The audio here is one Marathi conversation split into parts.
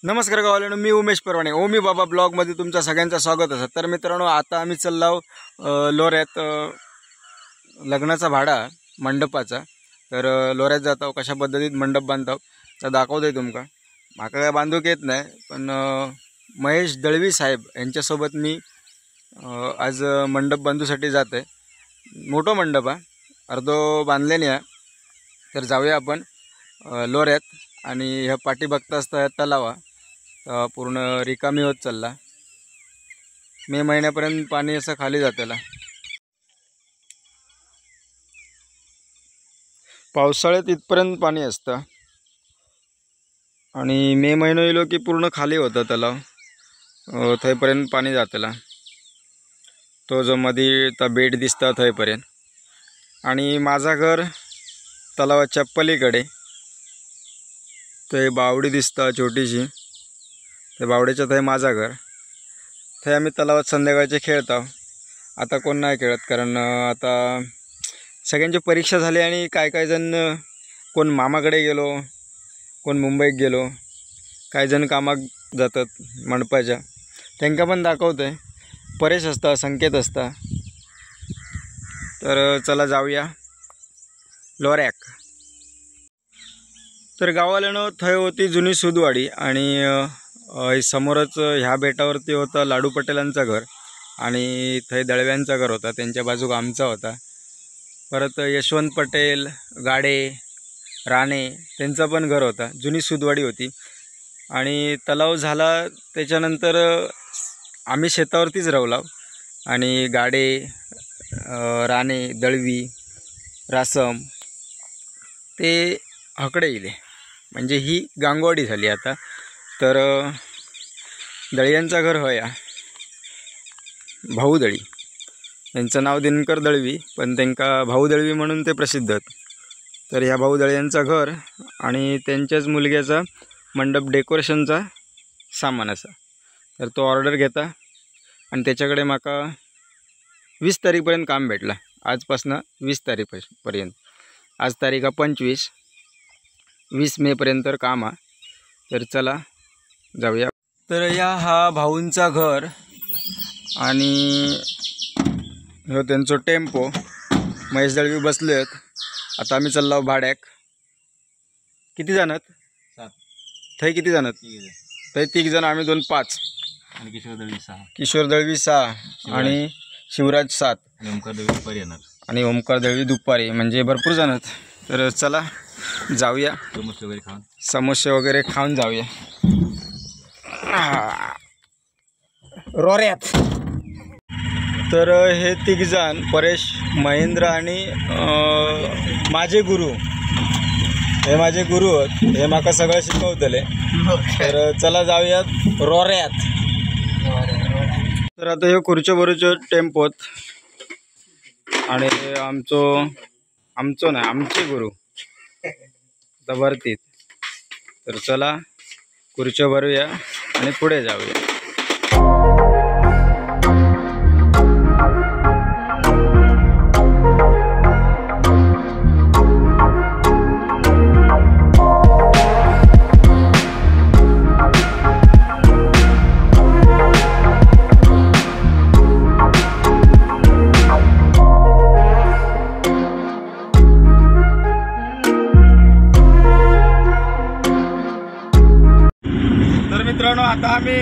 नमस्कार गावाला, मी उमेश परवाणे ओमी बाबा ब्लॉगमध्ये तुमचं सगळ्यांचं स्वागत आहे। तर मित्रांनो, आता आम्ही चाललो लोऱ्यात लग्नाचा भाडा मंडपाचा। तर लोऱ्यात जातो, कशा पद्धतीत मंडप बांधतो तर दाखवतोय तुमका। माका काय बांधूक येत नाही, पण महेश दळवी साहेब यांच्यासोबत मी आज मंडप बांधूसाठी जात आहे। मोठा मंडप आहे, अर्धो बांधलेने आहे। तर जाऊया आपण लोऱ्यात। आणि ह्या पाठी बघता असता तलावा पूर्ण रिकामी होत चालला। मे महिन्यापर्यंत पाणी असं खाली जातेला। पावसाळ्यात इथपर्यंत पाणी असतं आणि मे महिना येलो की पूर्ण खाली होतं तलाव, थंयपर्यंत पाणी जातेला। तो जो मध्ये ता बेट दिसता थंयपर्यंत। आणि माझा घर तलावाच्या पलीकडे, ते बावडी दिसता छोटीशी, त्या बावडीच्या थंय माझा घर। थंय आम्ही तलावात संध्याकाळचे खेळतो। आता कोण नाही खेळत, कारण आता सगळ्यांची परीक्षा झाली आणि काय जण कोण मामाकडे गेलो, कोण मुंबईत गेलो, काही जण कामाक जातात मंडपाच्या। त्यांना पण दाखवतोय, परेश असता, संकेत असता। तर चला जाऊया लोऱ्याक। तर गावाला थंय होती जुनी सुदवाडी, आणि समोरच ह्या बेटावरती होता लाडू पटेलांचा घर, आणि थंय दळव्यांचा घर होता, त्यांच्या बाजूक आमचा होता। परत यशवंत पटेल, गाडे, राणे त्यांचा पण घर होता, जुनी सुदवाडी होती। आणि तलाव झाला त्याच्यानंतर आम्ही शेतावरतीच राहलो, आणि गाडे, राणे, दळवी, रासम ते हकडे इले, म्हणजे ही गांगवाडी झाली आता। तर दळ्यांचा घर होया भाऊ दळी, त्यांचं नाव दिनकर दळवी, पण त्यांना भाऊ दळवी म्हणून ते प्रसिद्ध आहेत। तर ह्या भाऊ दळ्यांचा घर आणि त्यांच्याच मुलग्याचा मंडप डेकोरेशनचा सामान असा। तर तो ऑर्डर घेता, आणि त्याच्याकडे माका 20 तारीखपर्यंत काम भेटला। आजपासून 20 तारीखपर्यंत, आज तारीख 25, 20 मेपर्यंत काम आहे। तर चला जाऊया। तर हा भाऊंचा घर, आणि हो त्यांचं टेम्पो, महेश दळवी बसलेत। आता आम्ही चाललो भाड्याक। किती जण आहेत? 7। थंय किती जण आहेत? थंय 3 जण, आम्ही 2, 5, आणि किशोर दळवी 6, किशोर दळवी 6, आणि शिवराज 7, आणि ओमकार दळवी दुपारी येणार, आणि ओमकार दळवी दुपारी, म्हणजे भरपूर जण आहेत। तर चला जाऊया, समोसे वगैरे खाऊन जाऊया रोऱ्यात। तर हे 3 जण, परेश, महेंद्र आणि माझे गुरु, हे माझे गुरु आहेत, हे माका सगळं शिकवतले। तर चला जाऊयात रोऱ्यात। तर आता हे खुर्च्या भरूचे टेम्पोत, आणि आमचो नाही, आमचे गुरु आता भरतीत। तर चला खुर्च्या भरूया आणि पुढे जाऊया। मित्रांनो, आता आम्ही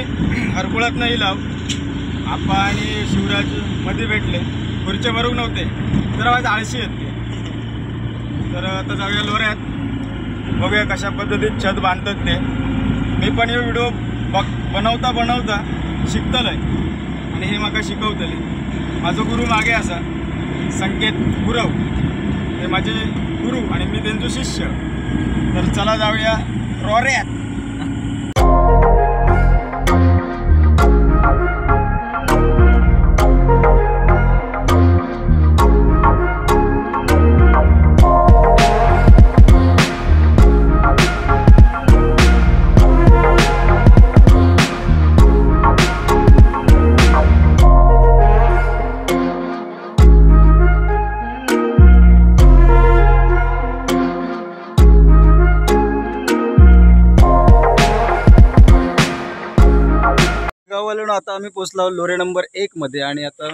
हरकुळात नाही लाव, आपा आणि शिवराज मध्ये भेटले, खुर्च्या भरूक नव्हते, तर आज आळशी येते। तर आता जाऊया लोऱ्यात, बघूया कशा पद्धतीत छत बांधतात ते। मी पण हे व्हिडिओ बनवता शिकतलोय, आणि हे माका शिकवतले। माझा गुरु मागे असा संकेत गुरव, हे माझे गुरु आणि मी त्यांचो शिष्य। तर चला जाऊया रोऱ्यात। गावावरून आता आम्ही पोचलो लोरे नंबर 1 मध्ये आणि आता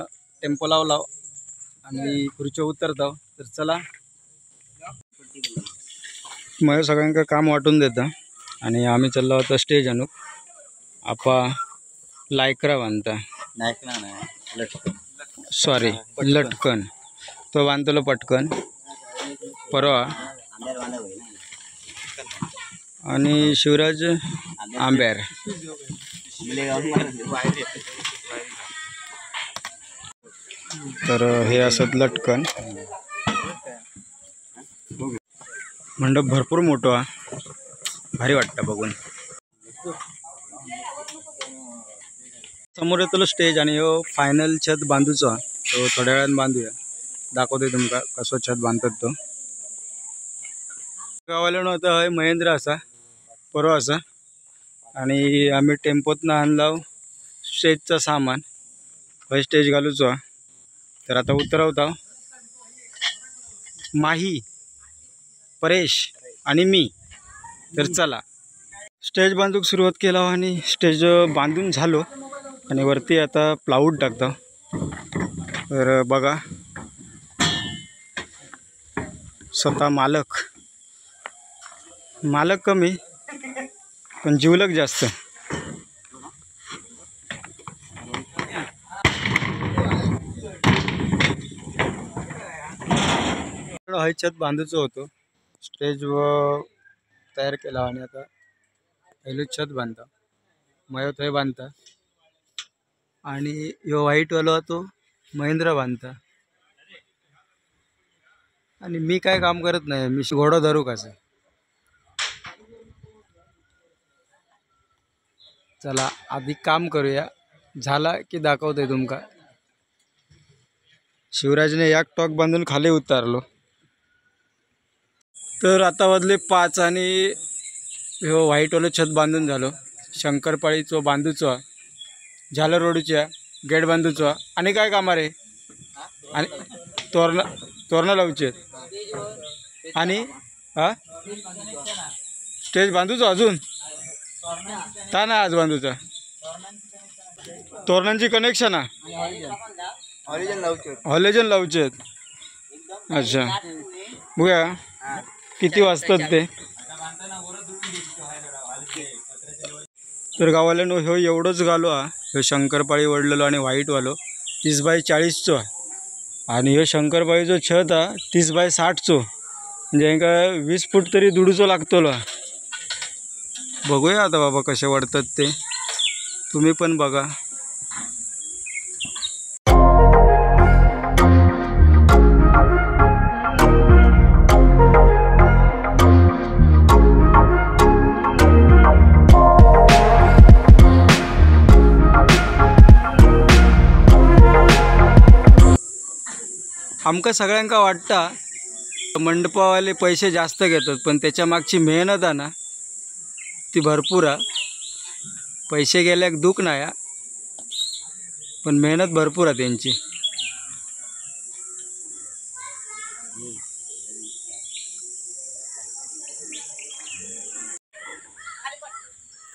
टेम्पो लावला आणि खुर्ची उतरतो. तर चला मग सगळ्यांना काम वाटून देतं आणि आम्ही चाललो होतो स्टेज आणू. आपा लायक्रा बांधता सॉरी लटकन तो बांधतो पटकन परवा आणि शिवराज आंब्यार. तर हे असत लटकन मंडप भरपूर मोठा भारी वाटतं बघून. समोर येतो स्टेज आणि हो फायनल छत बांधूचा तो थोड्या वेळानं बांधूया. दाखवते तुमका कसं छत बांधतात तो. गावाला आता हय महेंद्र असा परवा असा आणि आम्ही टेम्पोतनं आणला स्टेजचा सामान. हय स्टेज घालूचो. तर आता उतरवता माही परेश आणि मी. तर चला स्टेज बांधूक सुरुवात केला आणि स्टेज बांधून झालो आणि वरती आता प्लाऊड टाकतो. तर बघा स्वतः मालक कमी पण जीवलक जास्त. हय छत बांधूचं होतं. स्टेज तयार केला आणि आता पहिलं छत बांधता मयो थंय बांधता आणि ह्यो व्हाईटवाला तो महेंद्र बांधता आणि मी काय काम करत नाही. मी घोडा धरू कसं. चला आधी काम करूया झाला की दाखवतोय तुमका. शिवराजने एक टॉक बांधून खाली उतारलो. तर आता वाजले 5 आणि ह्यो व्हाईटवालं छत बांधून झालो. शंकरपाळीचो बांधूचो झालं रोडच्या गेट बांधूचो आणि काय कामार आहे आणि तोरणं लावचे आणि हा स्टेज बांधूचो अजून ता ना आज बांधूचा तोरणांची कनेक्शन हॉलेजन लावचे. अच्छा बघूया किती वाजतात ते. तर गावाला ह्यो एवढंच घालो हा. ह्यो शंकरपाळी वडलेलो आणि व्हाईटवालो 30x40 आणि ह्यो शंकरपाळीचो छत हा 30x60 म्हणजे हेंका 20 फूट तरी दुडूचो लागतलो. बघूया आता बाबा कसे वाढतात ते. तुम्ही पण बघा. आमका सगळ्यांका वाटता मंडपावाले पैसे जास्त घेतात पण त्याच्या मागची मेहनत आहे ना ती भरपूर आहे. पैसे गेल्याक दुःख नाही पण मेहनत भरपूर आहे त्यांची.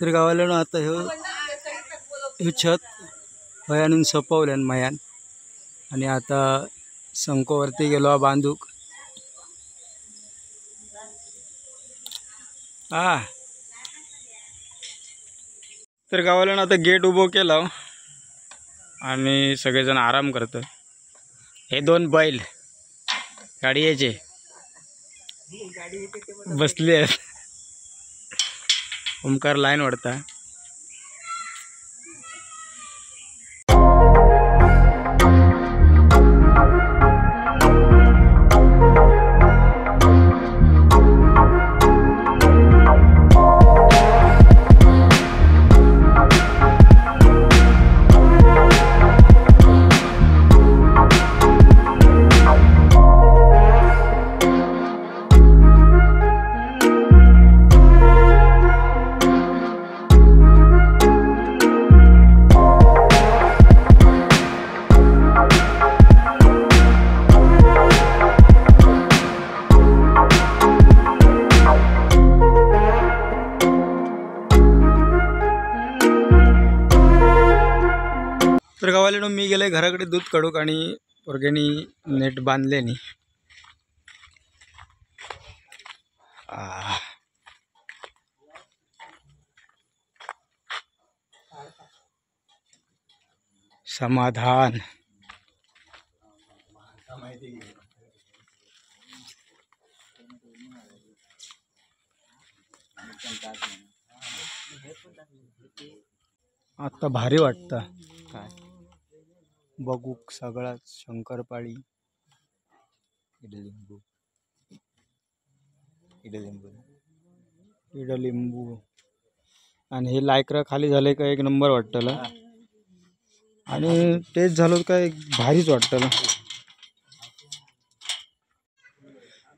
तर गावाला आता ह्यो छत हय आणून सपवल्यान मायान आणि आता संकोवरती गेलो बांधूक. तर गावाला आता गेट उभो केला आणि सगळेजण आराम करतात. हे 2 बैल गाडीचे बसले आहेत. ओमकार लाईन वाढता. तर गावाला मी गेले घराकडे दूध काढूक आणि पोरग्यानी नेट बांधले नी. समाधान. आता भारी वाटतं काय बघू सगळाच शंकरपाळी. लिंबू आणि हे लायक्रा खाली झाले का एक नंबर वाटतं. आणि तेच झालं काय भारीच वाटतं.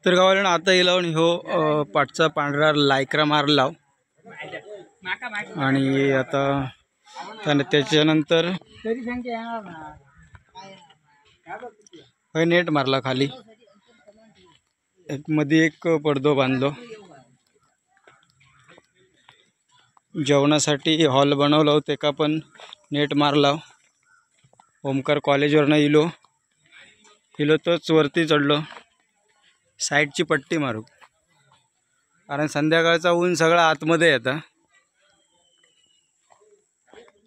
तर गावाला आता येईल हो पाठचा पांढरा लायक्रा मारला आणि आता त्याच्यानंतर नेट मारला खाली. मध्ये एक पडदो बांधलो. जेवणासाठी हॉल बनवला ते का पण नेट मारला. ओमकार कॉलेजवरनं इलो तोच वरती चढलो. साईडची पट्टी मारू कारण संध्याकाळचा ऊन सगळा आतमध्ये येतं.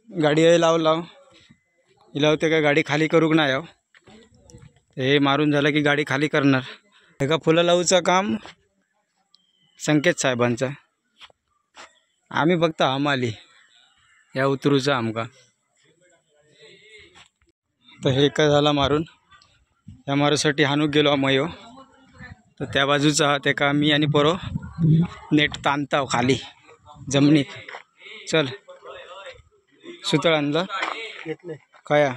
गाडी लाव हिलावते काय गाडी खाली करूक नाही याव. हे मारून झालं की गाडी खाली करणार. एका फुलं लावूचं काम संकेत साहेबांचा. आम्ही फक्त हमाली या उतरूचा आमका. तर हे काय झाला मारून या मारूसाठी हाणूक गेलो मयो. तर त्या बाजूचा ते का मी आणि पोरो नेट ताणताव खाली जमिनीत. चल सुतळ आणलं काय.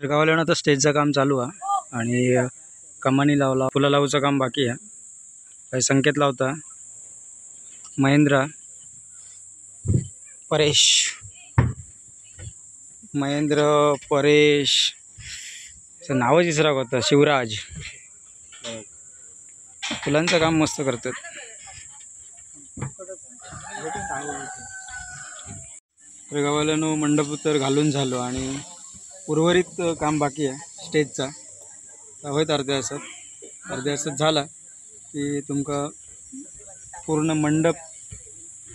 गावाला आता स्टेजचं काम चालू आहे आणि कमानी लावला. फुलं लावूचं काम बाकी आहे. काही संकेत लावता महेंद्र परेश नावच इसराक होतं. शिवराज फुलांचं काम मस्त करतात. गावाला मंडप तर घालून झालो आणि उर्वरित काम बाकी आहे स्टेजचा. होत अर्ध्या तासात झाला की तुमका पूर्ण मंडप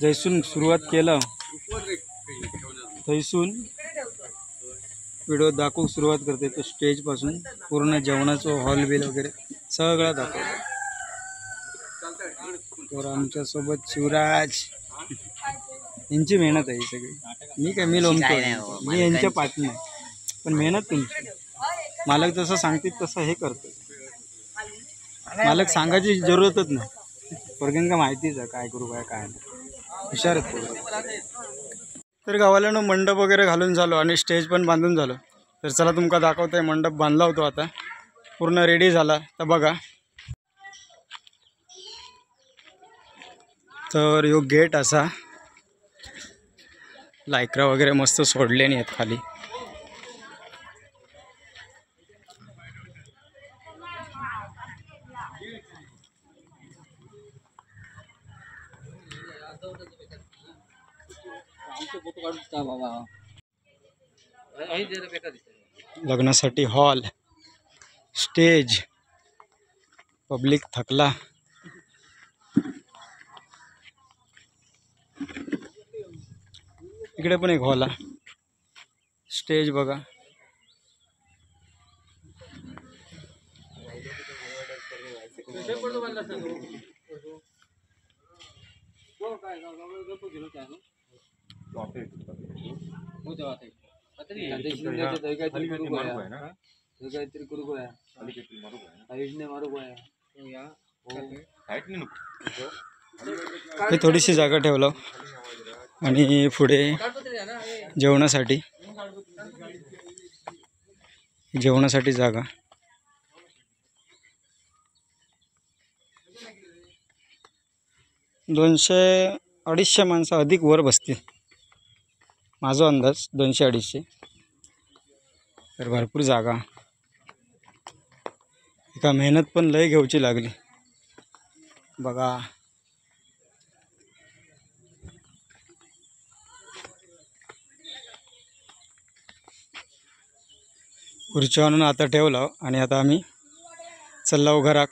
जैसून सुरुवात केलं थैसून व्हिडिओ दाखवूक सुरुवात करते. तो स्टेजपासून पूर्ण जेवणाचं हॉल बिल वगैरे सगळं दाखवतो. तर आमच्यासोबत शिवराज यांची मेहनत आहे ही सगळी. मी लोमतो मी यांच्या पाठी नाही पण मेहनत तुमची. मालक जसं सांगतील तसं हे करतो. मालक सांगायची जरूरतच नाही. पोरग्यांका माहितीच आहे काय करू काय नाही. हुशार आहेत. तर गावाला मंडप वगैरे घालून झालो आणि स्टेज पण बांधून झालो. तर चला तुमका दाखवतोय. मंडप बांधला होतो आता पूर्ण रेडी झाला. तर बघा तर यो गेट असा लायक्रा वगैरे मस्त सोडले नाही आहेत खाली. लग्नासाठी हॉल स्टेज पब्लिक थकला. इकडे पण एक हॉल आहे. स्टेज बघा. काहीतरी करू गोया आयुषने मारू गोया हे थोडीशी जागा ठेवलं आणि पुढे जेवणासाठी जागा. दोनशे 250 माणसं अधिक वर बसतील माझा अंदाज 200-250. तर भरपूर जागा. एका मेहनत पण लय घेऊची लागली बघा. खुर्ची आणून आता ठेवला आणि आता आम्ही चाललो घराक.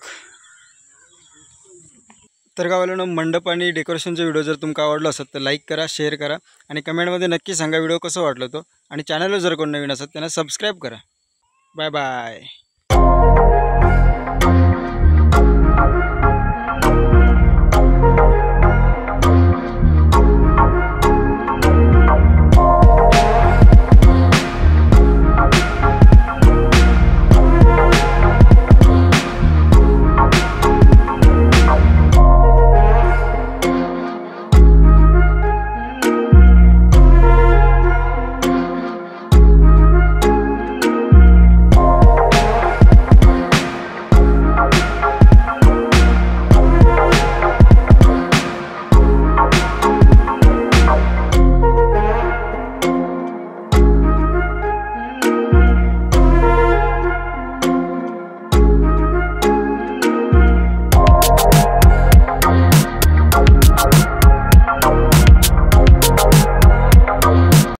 तर गावाला मंडप आणि डेकोरेशनचा व्हिडिओ जर तुमका आवडला असेल तर लाईक करा, शेअर करा आणि कमेंटमध्ये नक्की सांगा व्हिडिओ कसं वाटलं तो. आणि चॅनलवर जर कोण नवीन असेल त्यांना सबस्क्राईब करा. Bye bye.